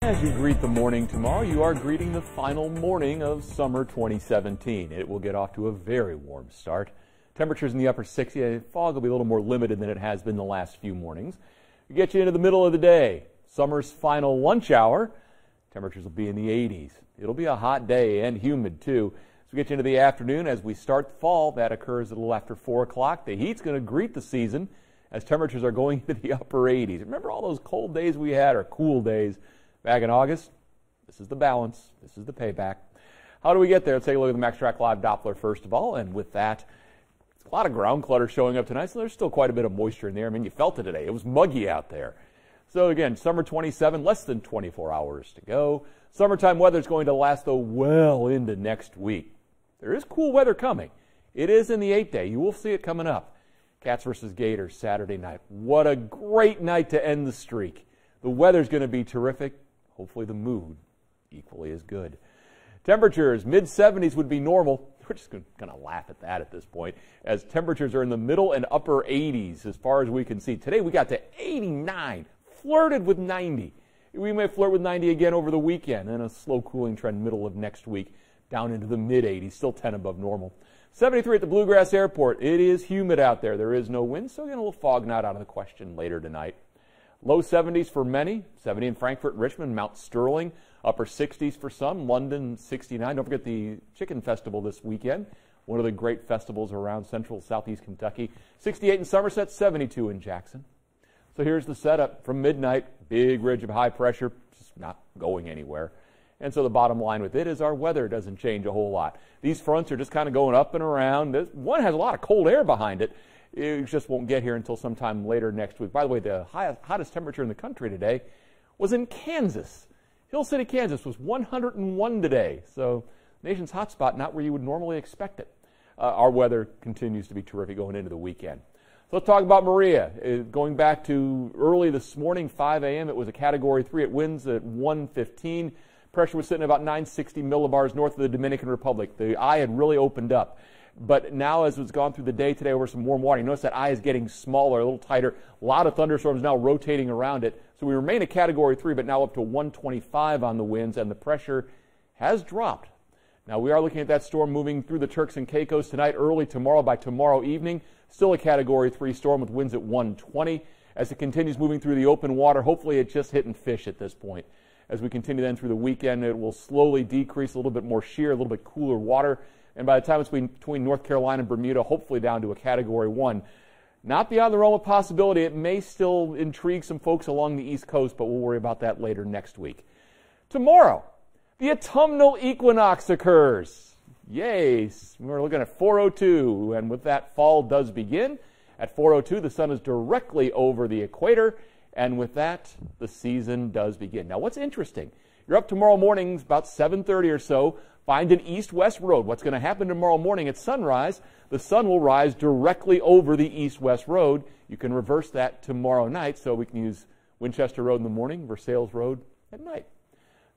As you greet the morning tomorrow, you are greeting the final morning of summer 2017. It will get off to a very warm start. Temperatures in the upper 60s. Fog will be a little more limited than it has been the last few mornings. We get you into the middle of the day. Summer's final lunch hour. Temperatures will be in the 80s. It'll be a hot day and humid too. As we get you into the afternoon, as we start fall, that occurs a little after 4 o'clock. The heat's going to greet the season as temperatures are going into the upper 80s. Remember all those cold days we had, or cool days back in August? This is the balance. This is the payback. How do we get there? Let's take a look at the MaxTrack Live Doppler first of all. And with that, a lot of ground clutter showing up tonight, so there's still quite a bit of moisture in there. I mean, you felt it today. It was muggy out there. So again, summer 27, less than 24 hours to go. Summertime weather is going to last, though, well into next week. There is cool weather coming. It is in the 8-day. You will see it coming up. Cats versus Gators Saturday night. What a great night to end the streak. The weather's going to be terrific. Hopefully the mood equally as good. Temperatures, mid-70s would be normal. We're just going to laugh at that at this point, as temperatures are in the middle and upper 80s as far as we can see. Today we got to 89, flirted with 90. We may flirt with 90 again over the weekend, and a slow cooling trend middle of next week down into the mid-80s, still 10 above normal. 73 at the Bluegrass Airport. It is humid out there. There is no wind, so again, a little fog not out of the question later tonight. Low 70s for many, 70 in Frankfort, Richmond, Mount Sterling. Upper 60s for some, London 69. Don't forget the Chicken Festival this weekend, one of the great festivals around central southeast Kentucky. 68 in Somerset, 72 in Jackson. So here's the setup from midnight. Big ridge of high pressure, just not going anywhere. And so the bottom line with it is our weather doesn't change a whole lot. These fronts are just kind of going up and around. This one has a lot of cold air behind it. It just won't get here until sometime later next week. By the way, the hottest temperature in the country today was in Kansas. Hill City, Kansas was 101 today. So nation's hot spot, not where you would normally expect it. Our weather continues to be terrific going into the weekend. So let's talk about Maria. Going back to early this morning, 5 a.m., it was a Category 3. It winds at 115. Pressure was sitting at about 960 millibars north of the Dominican Republic. The eye had really opened up. But now, as it's gone through the day today over some warm water, you notice that eye is getting smaller, a little tighter. A lot of thunderstorms now rotating around it. So we remain a Category 3, but now up to 125 on the winds, and the pressure has dropped. Now, we are looking at that storm moving through the Turks and Caicos tonight, early tomorrow. By tomorrow evening, still a Category 3 storm with winds at 120. As it continues moving through the open water, hopefully it's just hitting fish at this point. As we continue then through the weekend, it will slowly decrease, a little bit more shear, a little bit cooler water. And by the time it's between North Carolina and Bermuda, hopefully down to a Category 1. Not beyond the realm of possibility. It may still intrigue some folks along the East Coast, but we'll worry about that later next week. Tomorrow, the autumnal equinox occurs. Yay! We're looking at 4:02, and with that, fall does begin. At 4:02, the sun is directly over the equator, and with that, the season does begin. Now, what's interesting, you're up tomorrow morning, about 7:30 or so, find an east-west road. What's going to happen tomorrow morning at sunrise, the sun will rise directly over the east-west road. You can reverse that tomorrow night, so we can use Winchester Road in the morning, Versailles Road at night.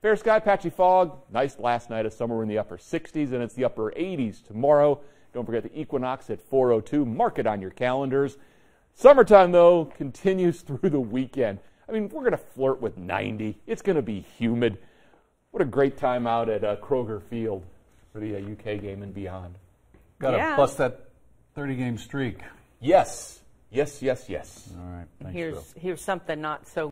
Fair sky, patchy fog. Nice last night of summer. We're in the upper 60s, and it's the upper 80s tomorrow. Don't forget the equinox at 4:02. Mark it on your calendars. Summertime, though, continues through the weekend. I mean, we're going to flirt with 90. It's going to be humid. What a great time out at Kroger Field for the UK game and beyond. Got to bust that 30-game streak. Yes. Yes, yes, yes. All right. Thanks, Here's something not so